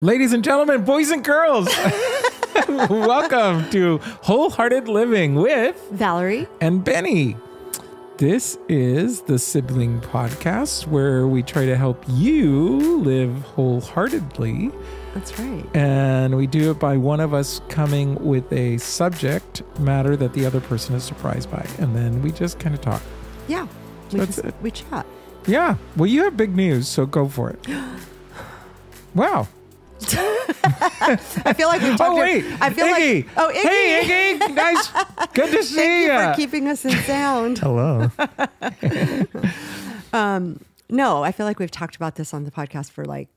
Ladies and gentlemen, boys and girls, welcome to Wholehearted Living with Valerie and Benny. This is the sibling podcast where we try to help you live wholeheartedly. That's right. And we do it by one of us coming with a subject matter that the other person is surprised by. And then we just kind of talk. Yeah. So we chat. Yeah. Well, you have big news, so go for it. Wow. I feel like we've talked. Oh, wait. I feel Iggy. like. Oh, Iggy. Hey, Iggy. Nice. Good to see Thank you ya. for keeping us in sound. Hello. No, I feel like we've talked about this on the podcast for like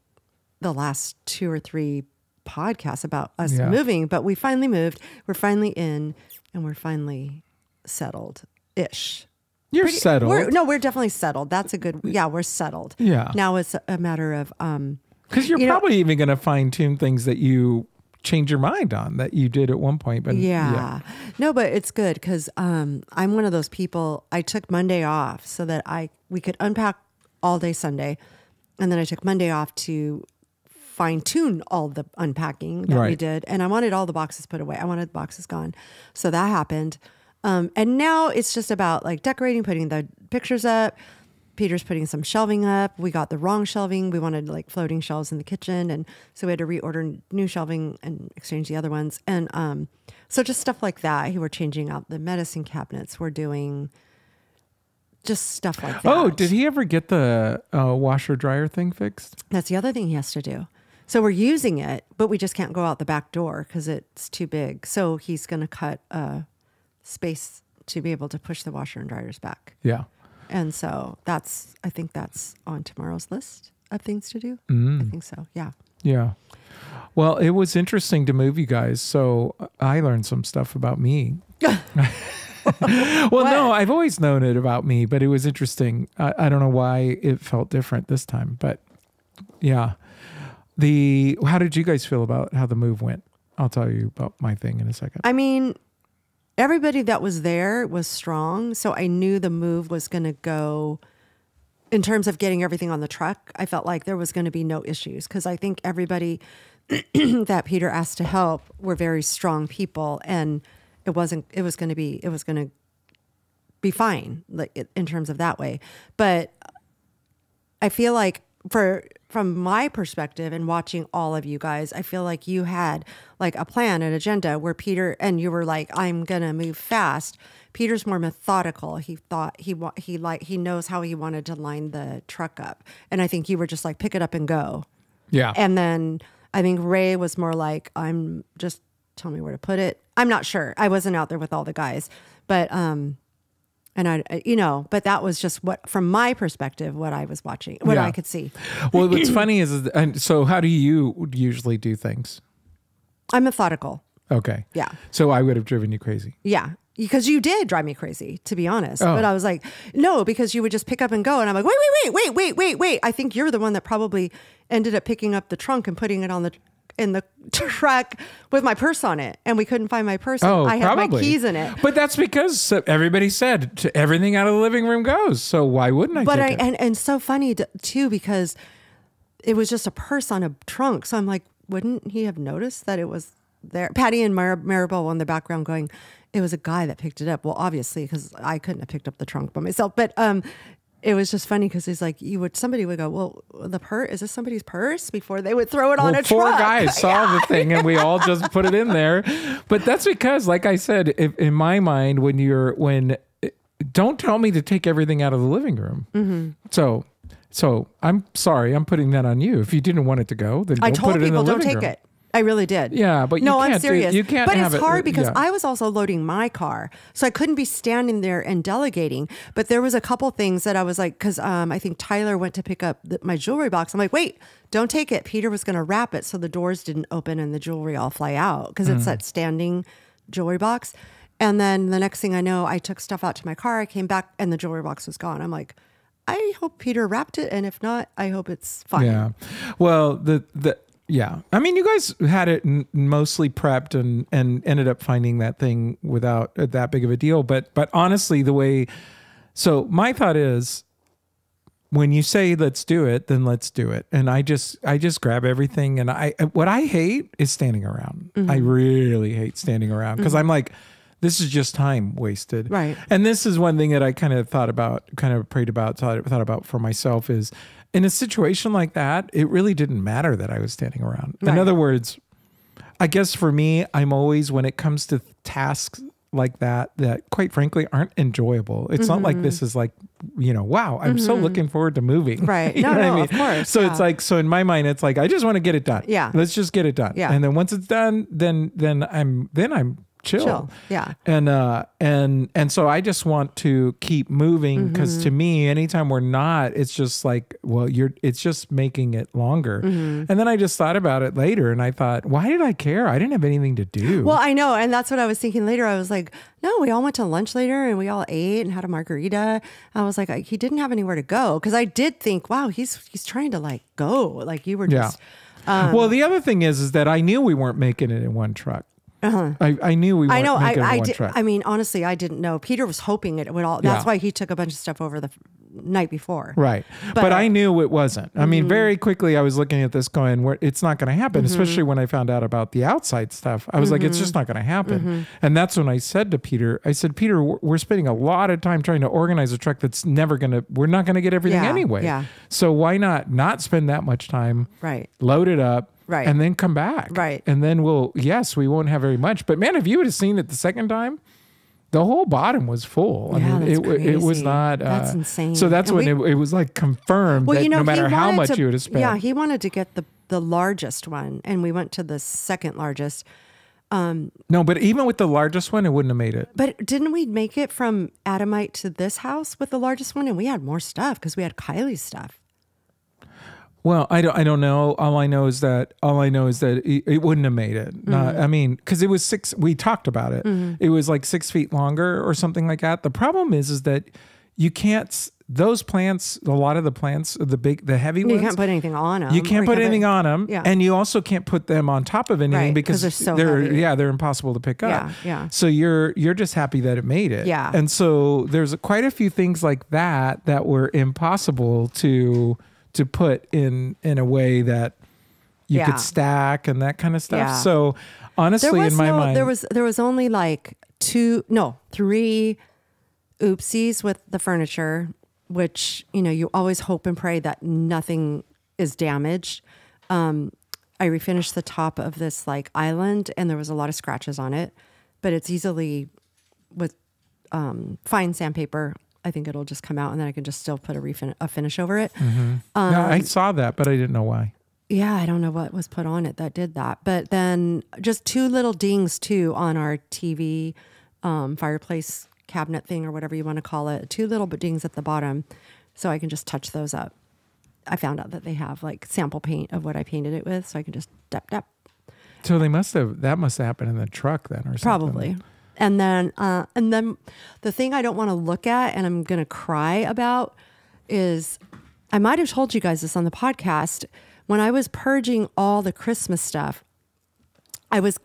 the last 2 or 3 podcasts about us moving, but we finally moved. We're finally in and we're finally settled-ish. You're settled. We're definitely settled. That's a good, we're settled. Yeah. Now it's a matter of, because you're probably even going to fine tune things that you change your mind on that you did at one point. But no, but it's good because I'm one of those people. I took Monday off so that we could unpack all day Sunday, and then I took Monday off to fine tune all the unpacking that we did, and I wanted all the boxes put away. I wanted the boxes gone, so that happened. And now it's just about like decorating, putting the pictures up. Peter's putting some shelving up. We got the wrong shelving. We wanted like floating shelves in the kitchen. And so we had to reorder new shelving and exchange the other ones. And so just stuff like that. We're changing out the medicine cabinets. We're doing just stuff like that. Oh, did he ever get the washer dryer thing fixed? That's the other thing he has to do. So we're using it, but we just can't go out the back door because it's too big. So he's going to cut a space to be able to push the washer and dryers back. Yeah. And so I think that's on tomorrow's list of things to do. I think so. Yeah. Yeah. Well, it was interesting to move you guys. So I learned some stuff about me. Well, no, I've always known it about me, but it was interesting. I don't know why it felt different this time, but yeah. How did you guys feel about how the move went? I'll tell you about my thing in a second. I mean, everybody that was there was strong. So I knew the move was going to go in terms of getting everything on the truck. I felt like there was going to be no issues because I think everybody that Peter asked to help were very strong people, and it was going to be fine like in terms of that way. But I feel like from my perspective and watching all of you guys, I feel like you had like a plan, an agenda where Peter, and you were like, I'm going to move fast. Peter's more methodical. He thought he knows how he wanted to line the truck up. And I think you were just like, pick it up and go. Yeah. And then I think Ray was more like, I'm just tell me where to put it. I'm not sure. I wasn't out there with all the guys, but, and but that was just from my perspective, what I was watching, what I could see. Well, what's funny is, and so how do you usually do things? I'm methodical. Okay. Yeah. So I would have driven you crazy. Yeah. Because you did drive me crazy, to be honest. But I was like, no, because you would just pick up and go. And I'm like, wait. I think you're the one that probably ended up picking up the trunk and putting it in the truck with my purse on it, and we couldn't find my purse. I had my keys in it. But that's because everybody said everything out of the living room goes. So why wouldn't I? Take it? And so funny too, because it was just a purse on a trunk. So I'm like, wouldn't he have noticed that it was there? Patty and Maribel in the background going, it was a guy that picked it up. Well, obviously, because I couldn't have picked up the trunk by myself. But it was just funny because he's like, somebody would go, well, is this somebody's purse? Before they would throw it on a truck. 4 guys saw the thing and we all just put it in there. But that's because, like I said, in my mind, don't tell me to take everything out of the living room. Mm-hmm. So I'm sorry, I'm putting that on you. If you didn't want it to go, then don't put it in the living room. I told people don't take it. I really did. Yeah, but I'm serious. You can't. But it's hard because I was also loading my car, so I couldn't be standing there and delegating. But there was a couple things that I was like, because I think Tyler went to pick up my jewelry box. I'm like, wait, don't take it. Peter was going to wrap it so the doors didn't open and the jewelry all fly out because it's that standing jewelry box. And then the next thing I know, I took stuff out to my car. I came back and the jewelry box was gone. I'm like, I hope Peter wrapped it, and if not, I hope it's fine. Yeah. Well, yeah. I mean, you guys had it mostly prepped and ended up finding that thing without that big of a deal. But honestly, so my thought is, when you say let's do it, then let's do it. And I just grab everything. And what I hate is standing around. I really hate standing around because I'm like, this is just time wasted. Right. And this is one thing that I kind of thought about, kind of prayed about, thought about for myself is in a situation like that, it really didn't matter that I was standing around. Right. In other words, I guess for me, I'm always, when it comes to tasks like that quite frankly aren't enjoyable. It's not like this is like, wow, I'm so looking forward to moving. Right. You know what I mean? Of course. So it's like, so in my mind, it's like, I just want to get it done. Yeah. Let's just get it done. Yeah. And then once it's done, then I'm chill. Yeah. And so I just want to keep moving because to me, anytime we're not, it's just like, well, it's just making it longer. And then I just thought about it later and I thought, why did I care? I didn't have anything to do. Well, I know. And that's what I was thinking later. I was like, no, we all went to lunch later and we all ate and had a margarita. I was like, he didn't have anywhere to go. Cause I did think, wow, he's trying to like go, like you were just. Well, the other thing is that I knew we weren't making it in one truck. I knew we weren't making it in one truck. I mean, honestly, I didn't know. Peter was hoping it would all. That's why he took a bunch of stuff over the night before. Right. But I knew it wasn't. I mean, very quickly I was looking at this going, it's not going to happen, especially when I found out about the outside stuff. I was like, it's just not going to happen. And that's when I said to Peter, Peter, we're spending a lot of time trying to organize a truck that's we're not going to get everything anyway. Yeah. So why not spend that much time, right, load it up, right, and then come back. Right. And then we won't have very much. But man, if you would have seen it the second time, the whole bottom was full. Yeah, I mean, it was not. That's insane. So that's when it was like confirmed that no matter how much you would have spent. Yeah, he wanted to get the largest one, and we went to the second largest. No, but even with the largest one, it wouldn't have made it. But didn't we make it from Adamite to this house with the largest one? And we had more stuff because we had Kylie's stuff. Well, I don't know. All I know is that it wouldn't have made it. I mean, because it was 6. We talked about it. It was like 6 feet longer or something like that. The problem is that you can't. Those plants, a lot of the plants, the heavy ones, you can't put anything on them. You can't put anything on them, yeah. And you also can't put them on top of anything right, because they're so heavy. They're impossible to pick up. Yeah. So you're just happy that it made it. Yeah. And so there's quite a few things like that were impossible to put in a way that you could stack and that kind of stuff. Yeah. So honestly, in my mind, there was only like 3 oopsies with the furniture, which, you always hope and pray that nothing is damaged. I refinished the top of this like island and there was a lot of scratches on it, but it's easily with fine sandpaper. I think it'll just come out and then I can just still put a finish over it. I saw that, but I didn't know why. Yeah, I don't know what was put on it that did that. But then just 2 little dings too on our TV fireplace cabinet thing or whatever you want to call it. 2 little dings at the bottom so I can just touch those up. I found out that they have like sample paint of what I painted it with so I can just dap. So that must have happened in the truck then or something. Probably. And then the thing I don't want to look at and I'm going to cry about is, I might have told you guys this on the podcast, when I was purging all the Christmas stuff,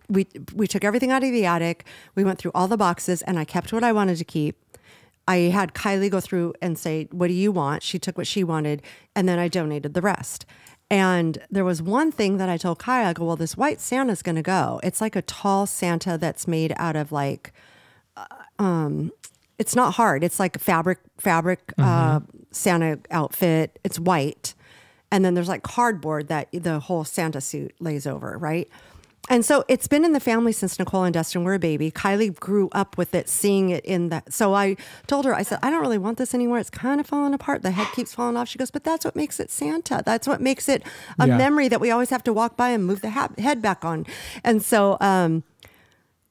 we took everything out of the attic. We went through all the boxes and I kept what I wanted to keep. I had Kylie go through and say, what do you want? She took what she wanted and then I donated the rest. And there was one thing that I told Kai, I go, well, this white Santa's going to go. It's like a tall Santa that's made out of like, it's not hard. It's like a fabric Santa outfit. It's white. And then there's like cardboard that the whole Santa suit lays over, right? And so it's been in the family since Nicole and Dustin were a baby. Kylie grew up with it, seeing it in that. So I told her, I said, I don't really want this anymore. It's kind of falling apart. The head keeps falling off. She goes, but that's what makes it Santa. That's what makes it a memory that we always have to walk by and move the head back on. And so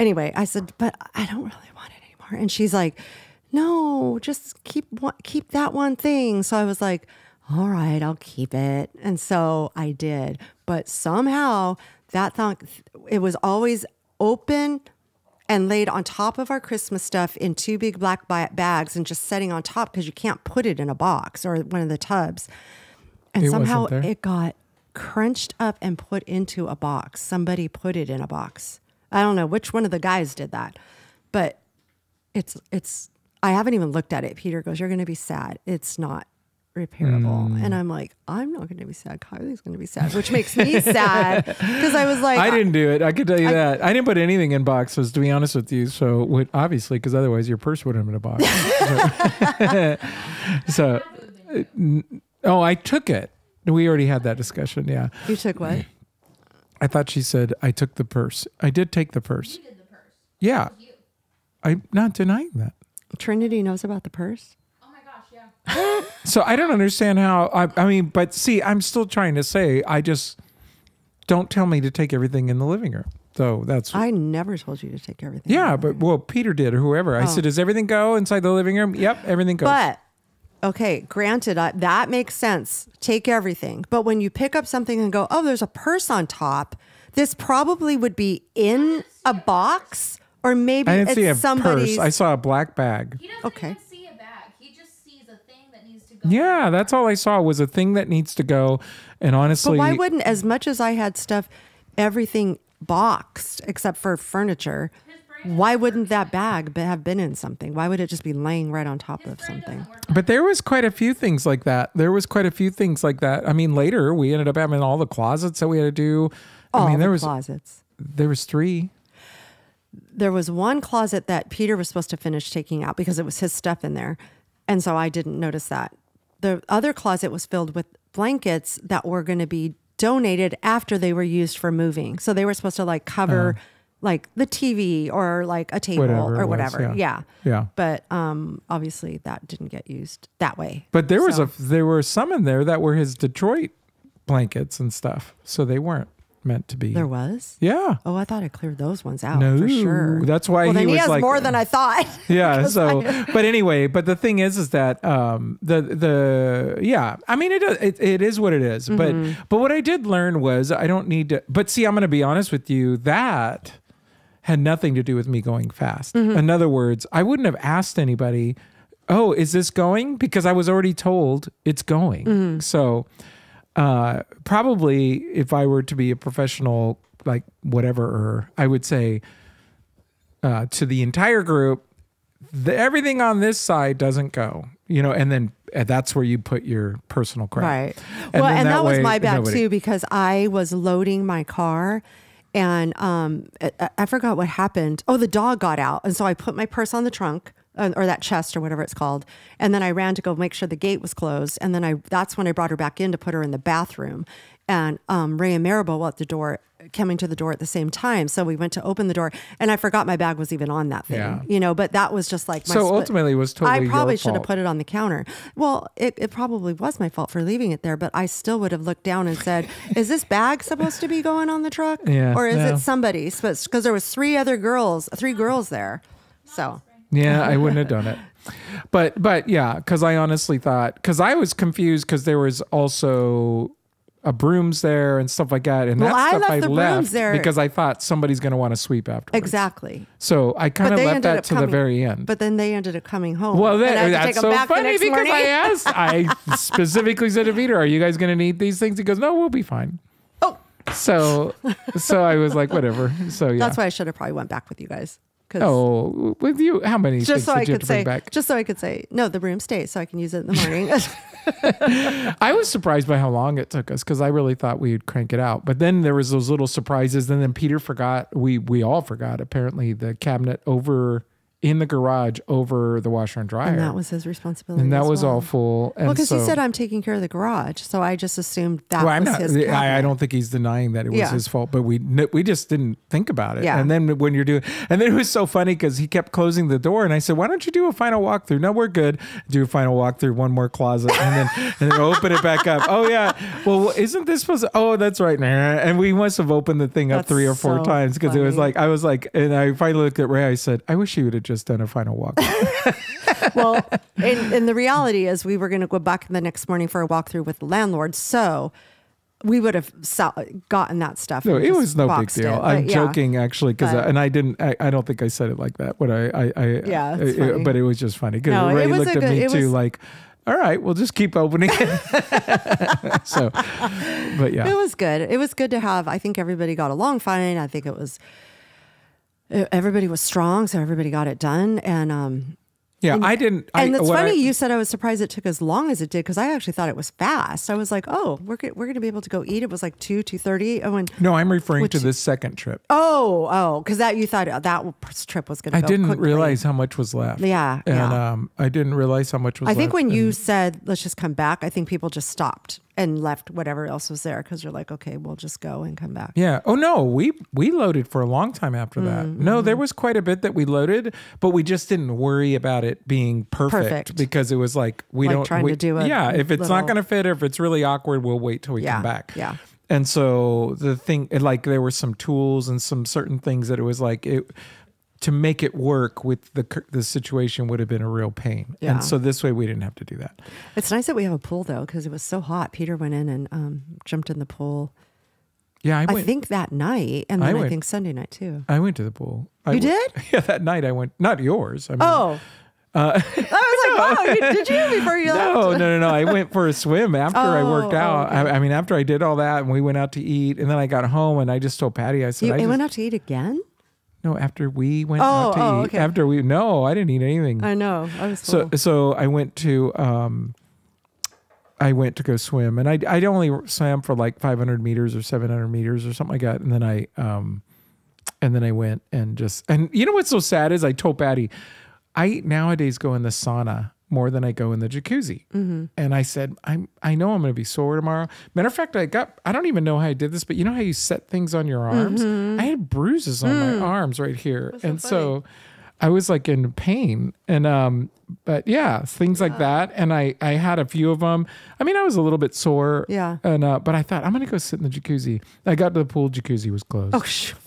anyway, I said, but I don't really want it anymore. And she's like, no, just keep that one thing. So I was like, all right, I'll keep it. And so I did. But somehow that thing, it was always open and laid on top of our Christmas stuff in 2 big black bags and just setting on top because you can't put it in a box or one of the tubs. And somehow it got crunched up and put into a box. Somebody put it in a box. I don't know which one of the guys did that, but it's, I haven't even looked at it. Peter goes, you're going to be sad. It's not repairable. And I'm like, I'm not going to be sad. Kylie's going to be sad, which makes me sad because I was like, I didn't do it. I could tell you that. I didn't put anything in boxes, to be honest with you. So obviously, because otherwise your purse would have been a box. So, I took it. We already had that discussion. Yeah. You took what? I thought she said I took the purse. I did take the purse. You did the purse. Yeah. I'm not denying that. Trinity knows about the purse. Oh my gosh, yeah. So I don't understand how, I mean, but see, I'm still trying to say, don't tell me to take everything in the living room. So that's. I never told you to take everything. Yeah, but Peter did or whoever. I said, does everything go inside the living room? Yep, everything goes. But okay, granted, that makes sense. Take everything. But when you pick up something and go, oh, there's a purse on top, this probably would be in a box, or maybe I didn't see a somebody's. purse. I saw a black bag. He doesn't Okay. even see a bag. He just sees a thing that needs to go. Yeah, that's all I saw was a thing that needs to go. And honestly, But why wouldn't, as much as I had stuff, everything boxed except for furniture, why wouldn't that bag have been in something? Why would it just be laying right on top of something? But there was quite a few things like that. I mean, later we ended up having all the closets that we had to do. All there the was closets. There was 3. There was one closet that Peter was supposed to finish taking out because it was his stuff in there. And so I didn't notice that. The other closet was filled with blankets that were going to be donated after they were used for moving. So they were supposed to like cover like the TV or like a table Whatever it or was, whatever. yeah. But obviously that didn't get used that way. But there were some in there that were his Detroit blankets and stuff. So they weren't meant to be. There was? Yeah. Oh, I thought I cleared those ones out No, for sure. that's why then he was has like more than I thought. Yeah. So, but anyway, but the thing is that yeah. I mean, it is what it is. Mm-hmm. But what I did learn was I don't need to. But see, I'm going to be honest with you. That had nothing to do with me going fast. Mm-hmm. In other words, I wouldn't have asked anybody, "Oh, is this going?" Because I was already told it's going. Mm-hmm. So. Probably if I were to be a professional, like whatever, I would say to the entire group, everything on this side doesn't go, and then that's where you put your personal crap. Right. And Well, then and that was way, my bad nobody- too, because I was loading my car and I forgot what happened. Oh, the dog got out. And so I put my purse on the trunk. Or that chest or whatever it's called. And then I ran to go make sure the gate was closed. And then that's when I brought her back in to put her in the bathroom. And Ray and Maribel were at the door, coming to the door at the same time. So we went to open the door and I forgot my bag was even on that thing, Yeah. But that was just like, So ultimately it was totally I probably your should have fault. put it on the counter. Well, it probably was my fault for leaving it there, but I still would have looked down and said, is this bag supposed to be going on the truck? Yeah, Or is no. it somebody's? Because there was 3 girls there. So. Yeah, I wouldn't have done it. But yeah, because I honestly thought, because I was confused because there was also a brooms there and stuff like that. And Well, that I stuff left I the brooms left there. because I thought somebody's going to want to sweep afterwards. Exactly. So I kind of they left ended that up to the coming- very end. But then they ended up coming home. Well, and I had to that's take 'em so back the funny next because morning. I specifically said to Peter, "Are you guys going to need these things?" He goes, "No, we'll be fine." Oh, So I was like, whatever. So yeah. that's why I should have probably went back with you guys. 'Cause Oh, with you, how many things just so I did you have could to bring say, back? just so I could say, no, the room stays, so I can use it in the morning. I was surprised by how long it took us because I really thought we'd crank it out. But then there was those little surprises. And then Peter forgot, we all forgot, apparently, the cabinet over in the garage over the washer and dryer. And that was his responsibility. And that as was well. all full. And Well, because he so- said I'm taking care of the garage, so I just assumed that Well, I'm was not. his cabinet. I don't think he's denying that it was Yeah. his fault, but we just didn't think about it. Yeah. And then when you're doing, and then it was so funny because he kept closing the door, and I said, "Why don't you do a final walkthrough?" "No, we're good." Do a final walkthrough, one more closet, and then open it back up. "Oh yeah, well, isn't this supposed to?" "Oh, that's right." And we must have opened the thing up That's 3 or 4 so times because it was funny. like I was like, and I finally looked at Ray. I said, "I wish you would have just done a final walkthrough." Well, and the reality is we were going to go back the next morning for a walkthrough with the landlord, so we would have gotten that stuff. No, and it just was no big boxed deal. it. I'm But yeah. joking actually, because But- and I didn't. I don't think I said it like that, but Yeah, it's funny. but it was just funny because No, Ray it was looked a at good- me it too, was- like, "All right, we'll just keep opening it." So, but yeah, It was good. It was good to have. I think everybody got along fine. I think everybody was strong, so everybody got it done. And Yeah, I didn't. And it's funny you said I was surprised it took as long as it did because I actually thought it was fast. I was like, oh, we're going to be able to go eat. It was like 2:30. Oh, and no, I'm referring to this second trip. because that you thought that trip was going to go I didn't quickly. realize how much was left. Yeah, and I didn't realize how much was left. I think when you said let's just come back, I think people just stopped and left whatever else was there because you're like, okay, we'll just go and come back. Yeah. Oh no, we loaded for a long time after that. No, there was quite a bit that we loaded, but we just didn't worry about it being perfect. Because it was like trying to do it. Yeah, if it's not going to fit or if it's really awkward, we'll wait till we come back. Yeah. And so the thing, like there were some tools and some certain things that it was like to make it work with the situation would have been a real pain. Yeah. And so this way we didn't have to do that. It's nice that we have a pool though because it was so hot. Peter went in and jumped in the pool. Yeah, I think that night, and then I think Sunday night too. I went to the pool. You did? Yeah, that night I went. Not yours. I mean, I was like, wow, did you before you left? No. I went for a swim after I worked out. Okay. I mean, after I did all that and we went out to eat and then I got home and I just told Patty, I said, You went out to eat again? No, after we went out to eat. Okay. After I didn't eat anything. I know. I was full. So I went to go swim and I'd only swam for like 500 meters or 700 meters or something like that. And then I went and you know what's so sad is I told Patty, I nowadays go in the sauna more than I go in the jacuzzi. Mm-hmm. And I said, I know I'm going to be sore tomorrow. Matter of fact, I don't even know how I did this, but you know how you set things on your arms? Mm-hmm. I had bruises on my arms right here. So I was like in pain. And, but yeah, things like that. And I had a few of them. I mean, I was a little bit sore. Yeah. And, but I thought I'm going to go sit in the jacuzzi. I got to the pool, jacuzzi was closed. Oh,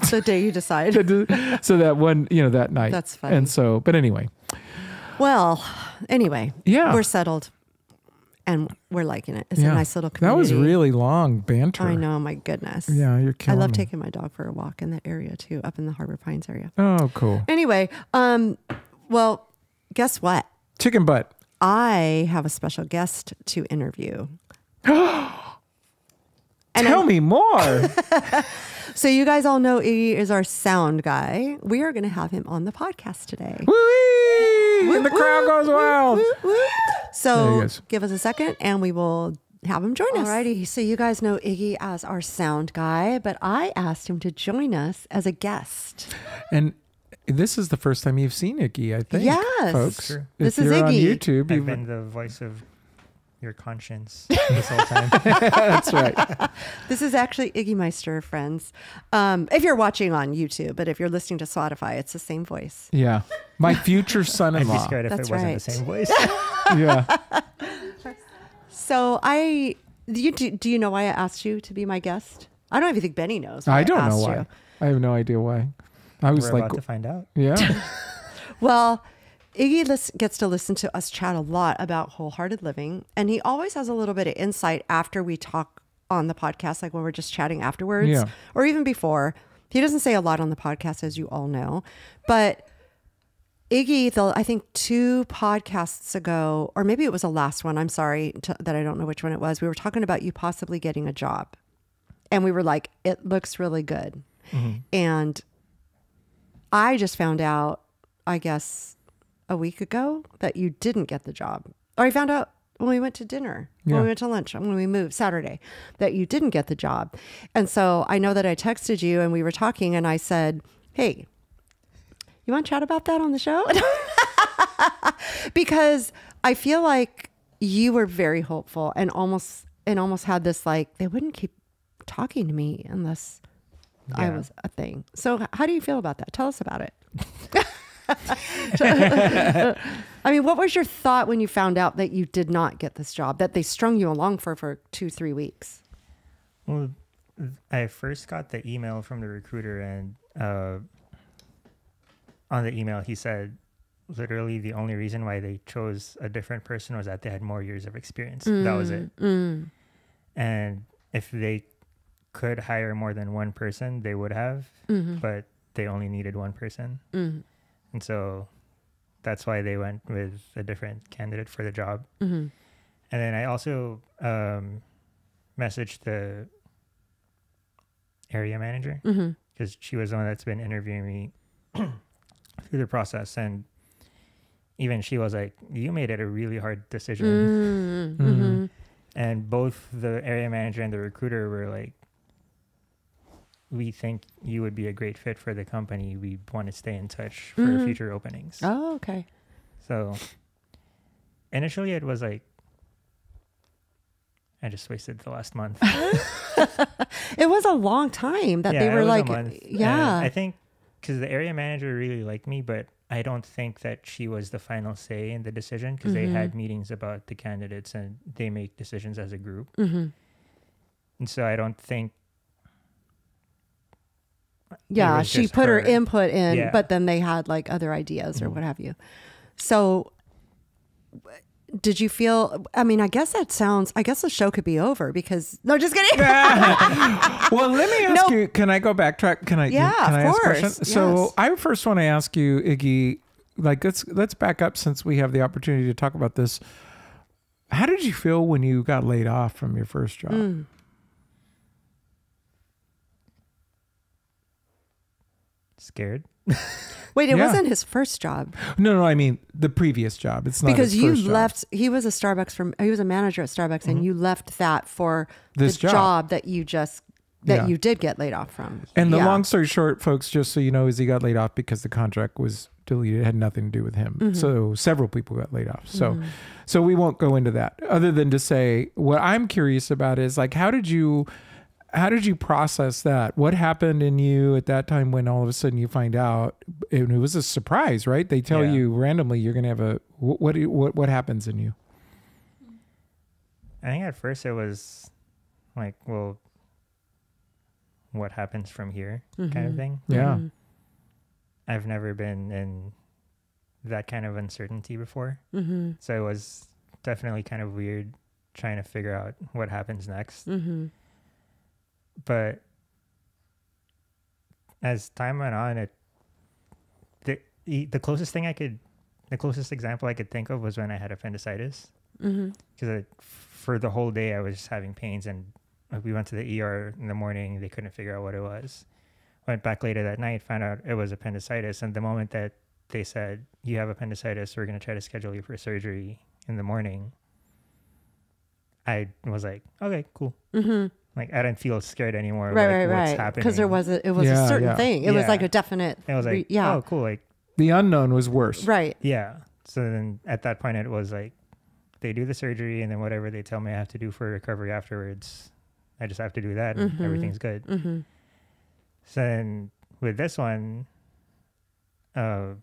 the day you decide. So that one, that night. That's funny. And so, but anyway. Well, anyway, yeah, we're settled and we're liking it. It's a nice little community. That was really long banter. I know, my goodness. Yeah, you're killing I love me. taking my dog for a walk in that area too, up in the Harbor Pines area. Oh, cool. Anyway, well, guess what? Chicken butt. I have a special guest to interview. Tell me more. So you guys all know Iggy is our sound guy. We are going to have him on the podcast today. Woo-wee! And the crowd goes wild. So give us a second and we will have him join us. Alrighty. So you guys know Iggy as our sound guy, but I asked him to join us as a guest. And this is the first time you've seen Iggy, I think. Yes. Folks. Sure. This if is you're Iggy. on YouTube. I've been the voice of your conscience this whole time. That's right. This is actually Iggy Meister, friends. If you're watching on YouTube, but if you're listening to Spotify, it's the same voice. Yeah. My future I'd son-in-law. be scared if That's it wasn't right. the same voice. Yeah. So do you know why I asked you to be my guest? I don't even think Benny knows. I don't know asked why. you. I have no idea why. I was We're like, about to find out. yeah. Well, Iggy gets to listen to us chat a lot about wholehearted living, and he always has a little bit of insight after we talk on the podcast, like when we're just chatting afterwards, or even before. He doesn't say a lot on the podcast, as you all know, but Iggy, I think 2 podcasts ago, or maybe it was the last one, I'm sorry that I don't know which one it was, we were talking about you possibly getting a job, and we were like, it looks really good. Mm-hmm. And I just found out, I guess, a week ago that you didn't get the job. Or I found out when we went to dinner, when we went to lunch, when we moved Saturday, that you didn't get the job. And so I know that I texted you and we were talking and I said, hey, you want to chat about that on the show? Because I feel like you were very hopeful and almost had this like, they wouldn't keep talking to me unless I was a thing. So how do you feel about that? Tell us about it. I mean, what was your thought when you found out that you did not get this job, that they strung you along for 2-3 weeks? Well, I first got the email from the recruiter, and on the email he said literally the only reason why they chose a different person was that they had more years of experience. That was it. And if they could hire more than one person, they would have, but they only needed one person. And so that's why they went with a different candidate for the job. And then I also messaged the area manager because she was the one that's been interviewing me through the process. And even she was like, you made it a really hard decision. Mm-hmm. And both the area manager and the recruiter were like, we think you would be a great fit for the company. We want to stay in touch for future openings. Oh, okay. So initially it was like, I just wasted the last month. It was a long time that they it were was a like, month. yeah. And I think because the area manager really liked me, but I don't think that she was the final say in the decision, because they had meetings about the candidates and they make decisions as a group. And so I don't think. Yeah, was she just put her her. input in, Yeah. but then they had like other ideas or what have you. So did you feel, I mean, I guess the show could be over because, no, just kidding. Well, let me ask No. you, can I go backtrack? Can I Yeah, can I of ask a course. question? So Yes. I first want to ask you, Iggy, like let's back up since we have the opportunity to talk about this. How did you feel when you got laid off from your first job? Scared. Wait, it Yeah. wasn't his first job No, I mean the previous job. It's not because his you first job. left, he was a manager at Starbucks and you left that for This the job. job that you just, that Yeah. you did get laid off from. And the Yeah. long story short, folks, just so you know, is he got laid off because the contract was deleted. It had nothing to do with him. So several people got laid off. So we won't go into that other than to say what I'm curious about is like, how did you process that? What happened in you at that time when all of a sudden you find out, and it was a surprise, right? They tell Yeah. you randomly you're going to have what happens in you? I think at first it was like, well, what happens from here kind of thing. Yeah. I've never been in that kind of uncertainty before. So it was definitely kind of weird trying to figure out what happens next. But as time went on, the closest example I could think of was when I had appendicitis. Because for the whole day I was just having pains, and we went to the ER in the morning. They couldn't figure out what it was. Went back later that night, found out it was appendicitis. And the moment that they said, you have appendicitis, we're going to try to schedule you for surgery in the morning, I was like, okay, cool. Like I didn't feel scared anymore. Right, what's right. happening. Because it was a Yeah, certain yeah. thing. It was Yeah. like a definite. It was like, yeah. oh, cool. Like, The unknown was worse. Right. yeah. So then at that point, it was like, they do the surgery, and then whatever they tell me I have to do for recovery afterwards, I just have to do that, and everything's good. So then with this one, I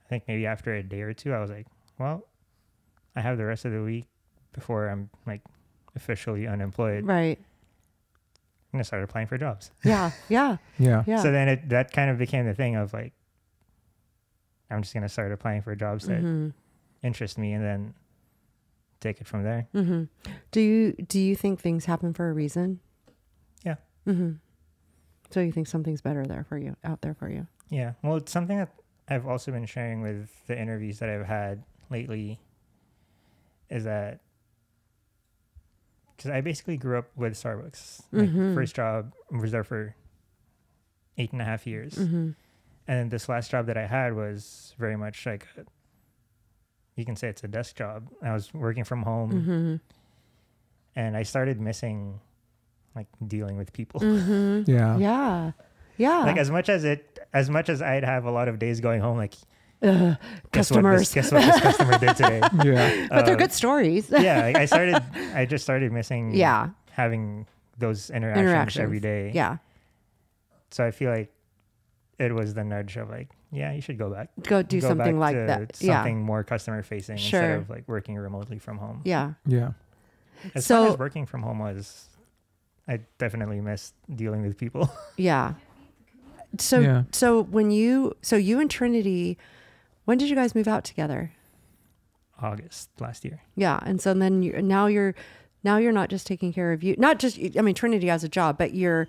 think maybe after a day or two, I was like, well, I have the rest of the week before I'm like officially unemployed. Right. I'm going to start applying for jobs. Yeah. Yeah. Yeah. Yeah. So then that kind of became the thing of like, I'm just going to start applying for jobs that interest me, and then take it from there. Do you think things happen for a reason? Yeah. So you think something's better there for you, out there for you? Yeah. Well, it's something that I've also been sharing with the interviews that I've had lately, is that because I basically grew up with Starbucks. Like first job was there for 8.5 years. And this last job that I had was very much like, you can say it's a desk job. I was working from home, and I started missing like dealing with people. Yeah. Yeah. Yeah. Like as much as I'd have a lot of days going home, like customers. Guess what this customer did today? Yeah. But they're good stories. Yeah, I just started missing having those interactions every day. Yeah. So I feel like it was the nudge of like, yeah, you should go back. Go do something back like to that. Something more customer facing Sure. instead of like working remotely from home. Yeah. Yeah. As So- fun as working from home was, I definitely missed dealing with people. Yeah. So Yeah. so you and Trinity, when did you guys move out together? August last year. Yeah, and so then now you're not just taking care of you, not just, I mean, Trinity has a job, but you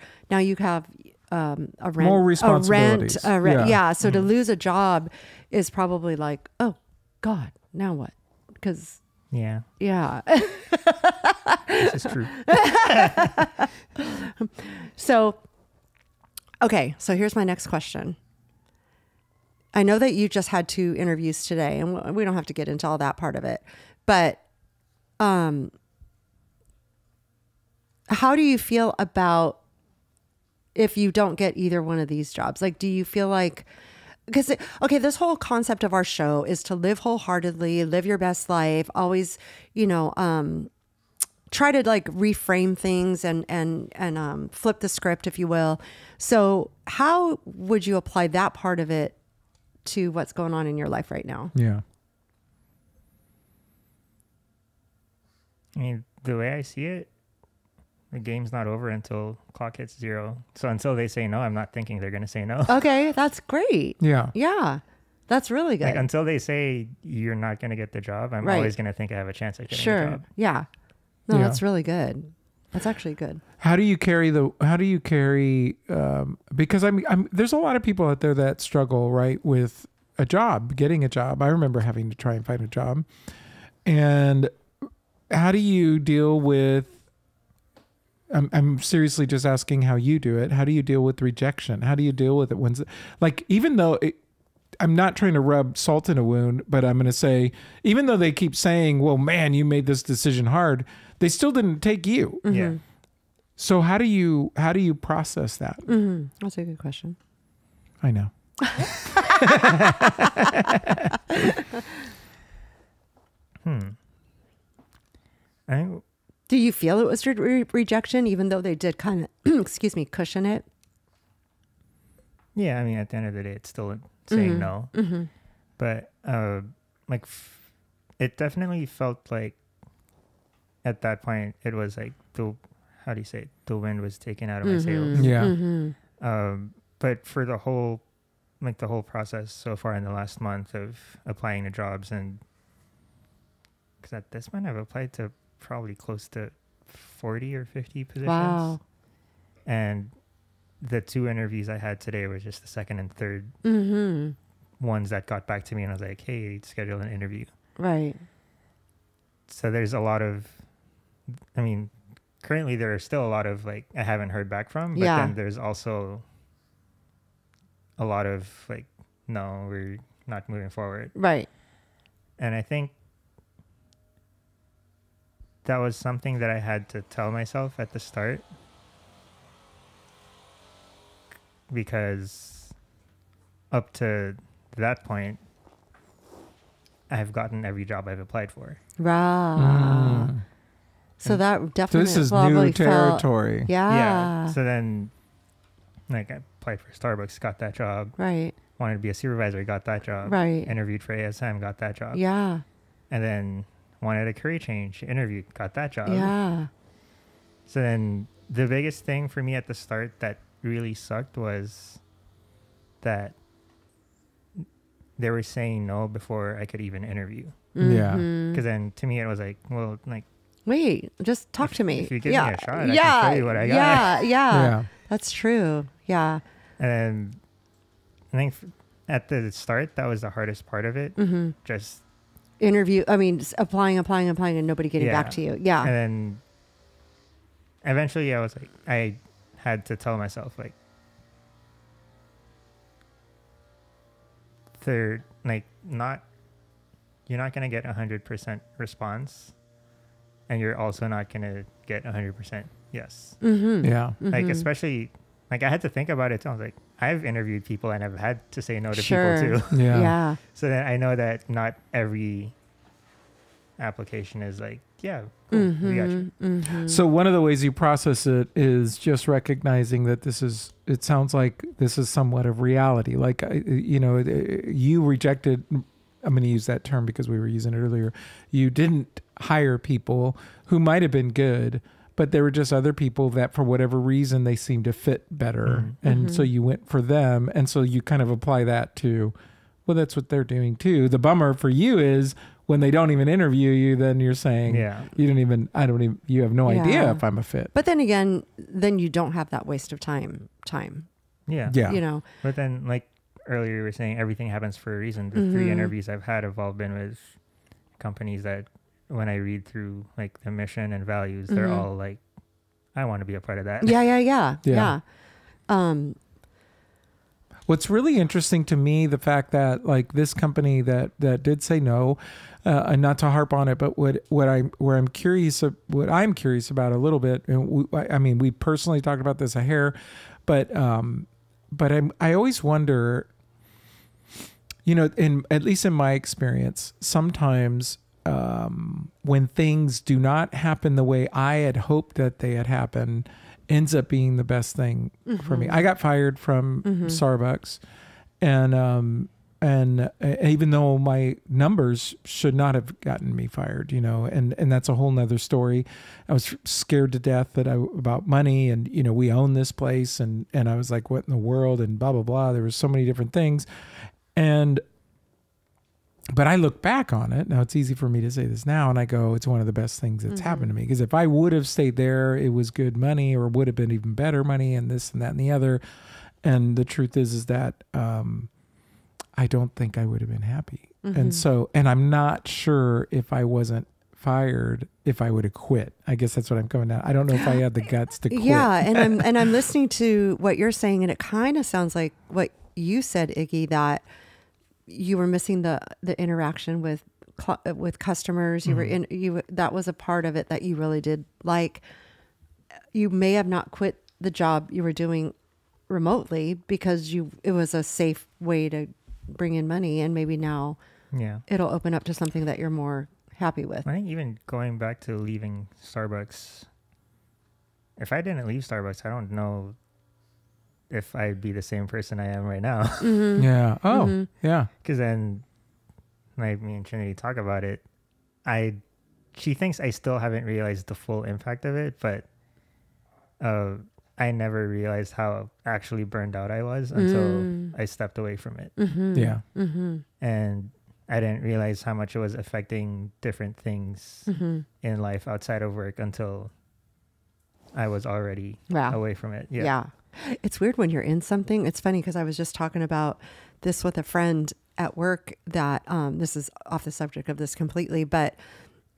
have a rent, More responsibilities. Yeah. So to lose a job is probably like, oh God, now what? Because Yeah, yeah. this is true. So, okay. So here's my next question. I know that you just had 2 interviews today, and we don't have to get into all that part of it, but how do you feel about if you don't get either one of these jobs? Like, do you feel like, because, okay, this whole concept of our show is to live wholeheartedly, live your best life, always, try to like reframe things and flip the script, if you will. So how would you apply that part of it to what's going on in your life right now? Yeah. I mean, the way I see it, the game's not over until clock hits 0. So until they say no, I'm not thinking they're going to say no. Okay, that's great. Yeah. Yeah, that's really good. Like, until they say you're not going to get the job, I'm Right. always going to think I have a chance at getting the Sure. job. Yeah. No, Yeah. that's really good. That's actually good. How do you carry because there's a lot of people out there that struggle, right, with a job, getting a job. I remember having to try and find a job. And how do you deal with, I'm seriously just asking how you do it. How do you deal with rejection? How do you deal with it when, like, even though I'm not trying to rub salt in a wound, but I'm going to say, even though they keep saying, well, man, you made this decision hard, they still didn't take you. Mm-hmm. Yeah. So how do you process that? Mm-hmm. That's a good question. I know. Do you feel it was rejection, even though they did kind of, excuse me, cushion it? Yeah, I mean, at the end of the day, it's still saying no. Mm-hmm. But it definitely felt like at that point it was like how do you say it? The wind was taken out of my sails. Yeah. Mm-hmm. But for the whole process so far in the last month of applying to jobs, and because at this point I've applied to probably close to 40 or 50 positions. Wow. And the 2 interviews I had today were just the second and third ones that got back to me, and I was like, hey, schedule an interview. Right. So there's a lot of, I mean, currently there are still a lot of like I haven't heard back from, but then there's also a lot of like, no, we're not moving forward. Right. And I think that was something that I had to tell myself at the start, because up to that point, I've gotten every job I've applied for. Right. So that definitely This is probably new territory. Yeah. So then, like, I applied for Starbucks, got that job. Right. Wanted to be a supervisor, got that job. Right. Interviewed for ASM, got that job. Yeah. And then wanted a career change, interviewed, got that job. Yeah. So then the biggest thing for me at the start that really sucked was that they were saying no before I could even interview. Yeah. Because then to me it was like, well, like, Wait, just talk to me. if you give me a shot, I can yeah. show you what I got. Yeah. Yeah. That's true. Yeah. And I think at the start, that was the hardest part of it. Just Interview. I mean, just applying, and nobody getting Yeah. back to you. Yeah. And then eventually I was like, I had to tell myself, like, you're not going to get 100% response, and you're also not going to get 100% yes. Yeah. Like, especially, like, I had to think about it too. I was like, I've interviewed people and I've had to say no to Sure. people too. Yeah. Yeah. So then I know that not every application is like, yeah, cool, we got you. So one of the ways you process it is just recognizing that it sounds like this is somewhat of reality. Like, you rejected, I'm going to use that term because we were using it earlier. You didn't hire people who might have been good, but there were just other people that for whatever reason, they seemed to fit better. And so you went for them. And so you kind of apply that to, well, that's what they're doing too. The bummer for you is when they don't even interview you, then you're saying, you have no idea if I'm a fit. But then again, then you don't have that waste of time. Yeah. Yeah. But then, like earlier, you were saying everything happens for a reason. The 3 interviews I've had have all been with companies that, when I read through like the mission and values, they're all like, I want to be a part of that. Yeah. Well, What's really interesting to me, the fact that like this company that did say no, and not to harp on it, but what I'm curious about a little bit, and we personally talked about this a hair, but I always wonder, at least in my experience, sometimes when things do not happen the way I had hoped that they had happened, ends up being the best thing for me. I got fired from Starbucks, and even though my numbers should not have gotten me fired, and that's a whole nother story. I was scared to death about money, and we own this place, and I was like, what in the world, and blah blah blah. There were so many different things, but I look back on it now. It's easy for me to say this now, and I go, it's one of the best things that's happened to me, because if I would have stayed there, it was good money, or would have been even better money, and this and that and the other. And the truth is that I don't think I would have been happy. And I'm not sure if I wasn't fired, if I would have quit. I guess that's what I'm coming down. I don't know if I had the guts to quit. Yeah, and I'm listening to what you're saying, and it kind of sounds like what you said, Iggy, that you were missing the interaction with customers. You were that was a part of it that you really did like. You may have not quit the job you were doing remotely because it was a safe way to bring in money, and maybe now it'll open up to something that you're more happy with. I think even going back to leaving Starbucks, if I didn't leave Starbucks, I don't know if I'd be the same person I am right now. Yeah. Oh, yeah. Because then, like me and Trinity talk about it, she thinks I still haven't realized the full impact of it, but I never realized how actually burned out I was until I stepped away from it. Yeah. And I didn't realize how much it was affecting different things in life outside of work until I was already away from it. Yeah. It's weird when you're in something. It's funny because I was just talking about this with a friend at work that this is off the subject of this completely, but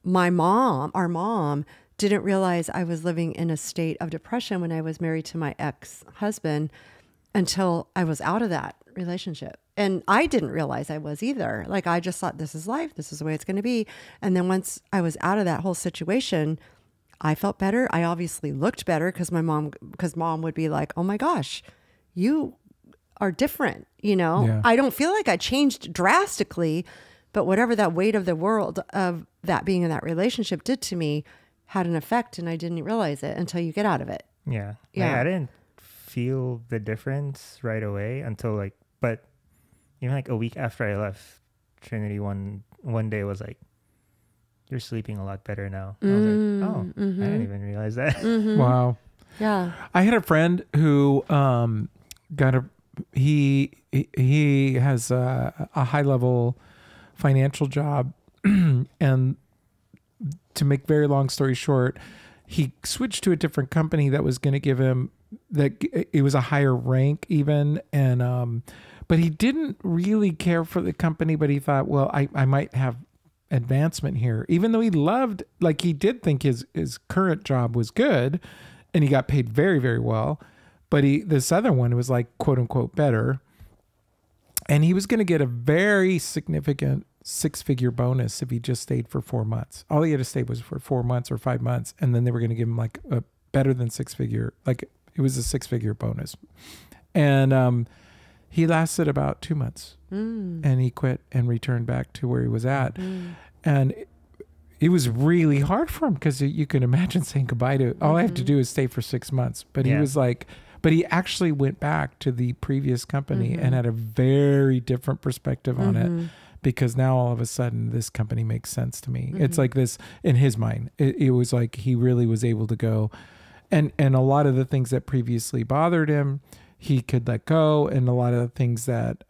our mom didn't realize I was living in a state of depression when I was married to my ex-husband until I was out of that relationship. And I didn't realize I was either. Like, I just thought, this is life. This is the way it's going to be. And then once I was out of that whole situation, I felt better. I obviously looked better because mom would be like, oh my gosh, you are different. Yeah. I don't feel like I changed drastically, but whatever that weight of the world of that being in that relationship did to me had an effect, and I didn't realize it until you get out of it. Yeah. Yeah. I didn't feel the difference right away until but even like a week after I left, Trinity one day was like, you're sleeping a lot better now. I was like, oh, I didn't even realize that. Wow. Yeah. I had a friend who he has a high level financial job, and to make very long story short, he switched to a different company that was going to give him it was a higher rank even, and but he didn't really care for the company, but he thought, well, I might have advancement here, even though he did think his current job was good and he got paid very, very well, but this other one was like, quote unquote, better, and he was going to get a very significant 6-figure bonus if he just stayed for 4 months. All he had to stay was for 4 months or 5 months, and then they were going to give him like a better than 6-figure, like it was a 6-figure bonus. And he lasted about 2 months, and he quit and returned back to where he was at. And it was really hard for him, because you can imagine saying goodbye to, all I have to do is stay for 6 months. But he was like, but he actually went back to the previous company and had a very different perspective on it, because now all of a sudden this company makes sense to me. It's like this, in his mind, it was like he really was able to go, and a lot of the things that previously bothered him, he could let go, and a lot of the things that,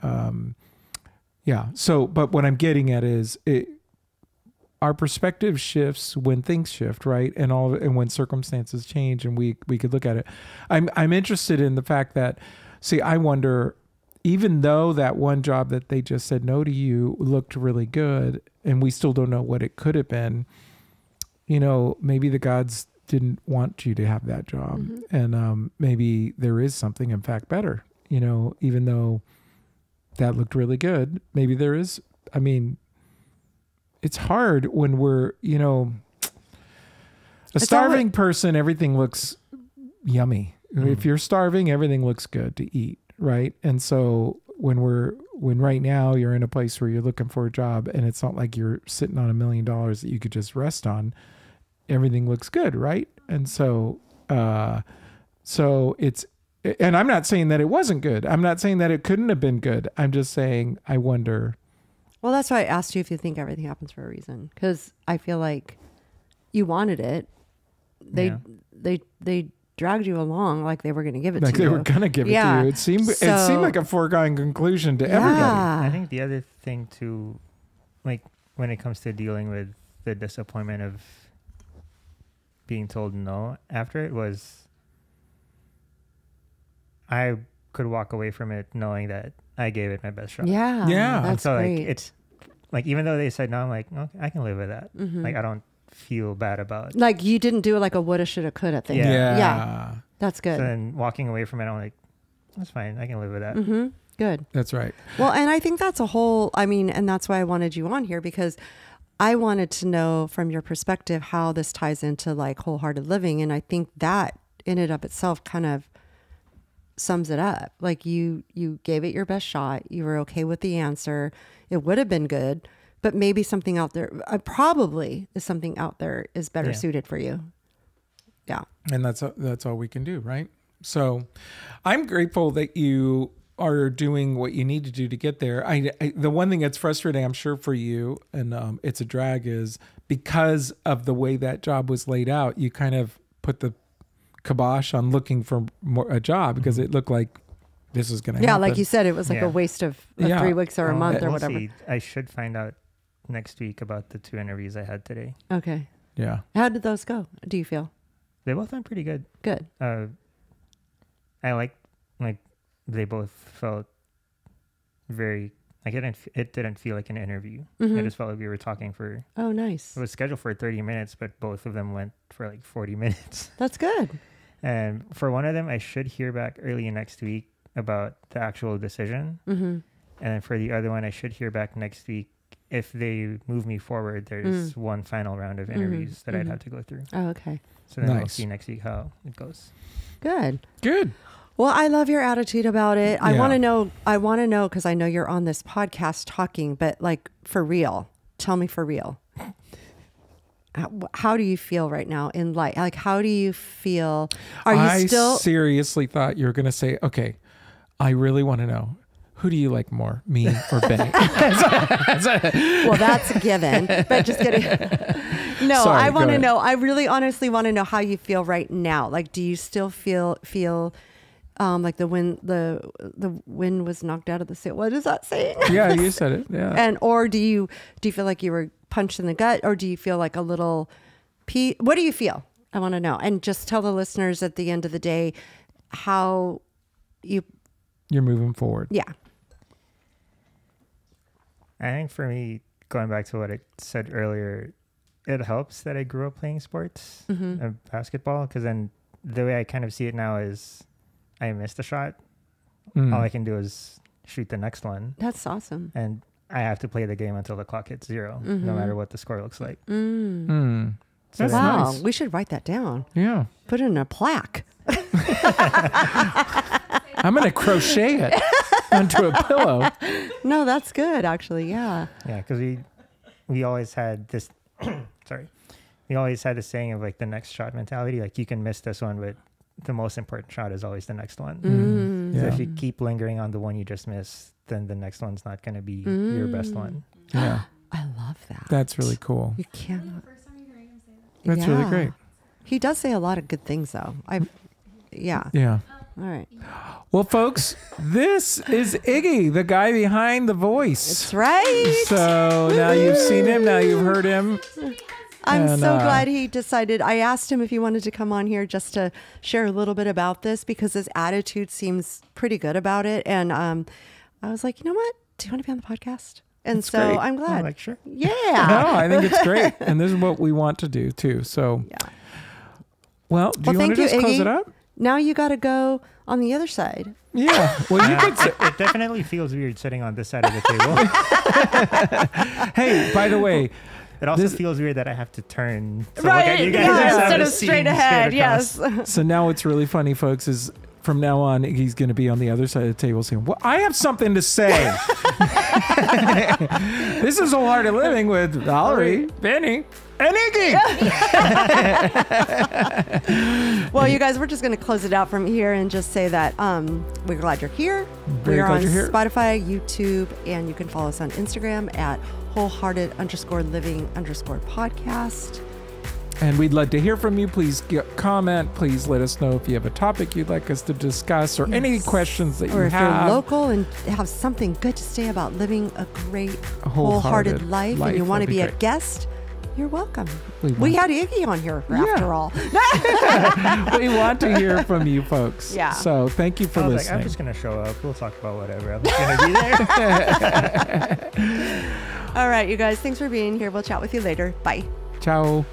So, but what I'm getting at is our perspective shifts when things shift, right? And when circumstances change, and we could look at it. I'm interested in the fact that, see, I wonder, even though that one job that they just said no to you looked really good, and we still don't know what it could have been, maybe the gods didn't want you to have that job. And maybe there is something, in fact, better you know, even though that looked really good, maybe there is, I mean, it's hard when we're, you know, a starving person, everything looks yummy. If you're starving, everything looks good to eat, right? And so when right now you're in a place where you're looking for a job and it's not like you're sitting on $1 million that you could just rest on, everything looks good, right? And so it's, and I'm not saying that it wasn't good. I'm not saying that it couldn't have been good. I'm just saying, I wonder. Well, that's why I asked you if you think everything happens for a reason, because I feel like you wanted it. They dragged you along like they were going to give it like to you. Like they were going to give it to you. It seemed like a foregone conclusion to everybody. I think the other thing too, like when it comes to dealing with the disappointment of being told no after it, was I could walk away from it knowing that I gave it my best shot. Yeah. Yeah. That's so great. like it's like, even though they said no, I'm like, okay, I can live with that. Mm-hmm. Like I don't feel bad about. Like you didn't do it like a woulda, shoulda, coulda thing. Yeah. That's good. So then walking away from it, I'm like, that's fine. I can live with that. Mm-hmm. Good. That's right. Well, and I think that's and that's why I wanted you on here, because I wanted to know from your perspective how this ties into like wholehearted living. And I think that in and of itself kind of sums it up. Like you gave it your best shot. You were okay with the answer. It would have been good, but maybe something out there, probably is something out there is better suited for you. Yeah. And that's all we can do, right? So I'm grateful that you are doing what you need to do to get there. The one thing that's frustrating, I'm sure for you, and it's a drag, is because of the way that job was laid out, you kind of put the kibosh on looking for a job because it looked like this is going to happen. Yeah, like you said, it was like a waste of 3 weeks or a month or whatever. I should find out next week about the 2 interviews I had today. Okay. Yeah. How did those go? Do you feel? They both went pretty good. Good. I like they both felt very like it didn't feel like an interview. Mm-hmm. I just felt like we were talking for. Oh, nice. It was scheduled for 30 minutes, but both of them went for like 40 minutes. That's good. And for one of them, I should hear back early next week about the actual decision. Mm-hmm. And for the other one, I should hear back next week. If they move me forward, there's one final round of interviews that I'd have to go through. Oh, okay. So then we'll see next week how it goes. Good. Well, I love your attitude about it. I want to know, because I know you're on this podcast talking, but like for real, tell me for real. How do you feel right now in life? Like, how do you feel? I seriously thought you were going to say, okay, I really want to know. Who do you like more, me or Benny? Well, that's a given, but just kidding. No, Sorry, I want to know. I really honestly want to know how you feel right now. Like, do you still feel like the wind was knocked out of the sail? What is that saying? Yeah, you said it. Yeah. And or do you feel like you were punched in the gut, or do you feel like a little what do you feel? I want to know. And just tell the listeners at the end of the day how you're moving forward. Yeah. I think for me, going back to what I said earlier, it helps that I grew up playing sports, basketball, because then the way I kind of see it now is I missed a shot. All I can do is shoot the next one. That's awesome. And I have to play the game until the clock hits 0, no matter what the score looks like. So wow. Nice. We should write that down. Yeah. Put it in a plaque. I'm going to crochet it onto a pillow. No, that's good, actually. Yeah. Yeah, because we always had this, we always had this saying of like the next shot mentality. Like you can miss this one, but the most important shot is always the next one. So if you keep lingering on the one you just missed, then the next one's not going to be your best one. Yeah. I love that. That's really cool. You cannot. That's really great. He does say a lot of good things, though. Yeah. All right. Well, folks, this is Iggy, the guy behind the voice. That's right. So now you've seen him. Now you've heard him. I'm so glad he decided. I asked him if he wanted to come on here just to share a little bit about this, because his attitude seems pretty good about it. And I was like, you know what? Do you want to be on the podcast? And That's so great. I'm glad. I'm like, sure. Yeah. No, I think it's great. And this is what we want to do too. So, Yeah. well, do you want to thank you, just close Iggy. it up? Now you got to go on the other side. Yeah. Well, you could say, It definitely feels weird sitting on this side of the table. hey, by the way, It also This- feels weird that I have to turn. So Right, look at you guys yeah, have instead a of scene straight ahead, across. yes. so now what's really funny, folks, is from now on, Iggy's going to be on the other side of the table saying, well, I have something to say. This is Wholehearted Living with Valerie, Benny, and Iggy. Well, you guys, we're just going to close it out from here and just say that we're glad you're here. Very We're glad on you're here. Spotify, YouTube, and you can follow us on Instagram at wholehearted_living_podcast. And we'd love to hear from you. Please comment. Please let us know if you have a topic you'd like us to discuss or any Yes. questions that Or you if have. you're local and have something good to say about living a great Wholehearted wholehearted life, life, and you want to that'd be be a great. guest, you're welcome. We We want- had Iggy on here Yeah. after all. We want to hear from you folks. Yeah. So thank you for I was like, listening. I'm just gonna show up. We'll talk about whatever. I'm just gonna be there. All right, you guys, thanks for being here. We'll chat with you later. Bye. Ciao.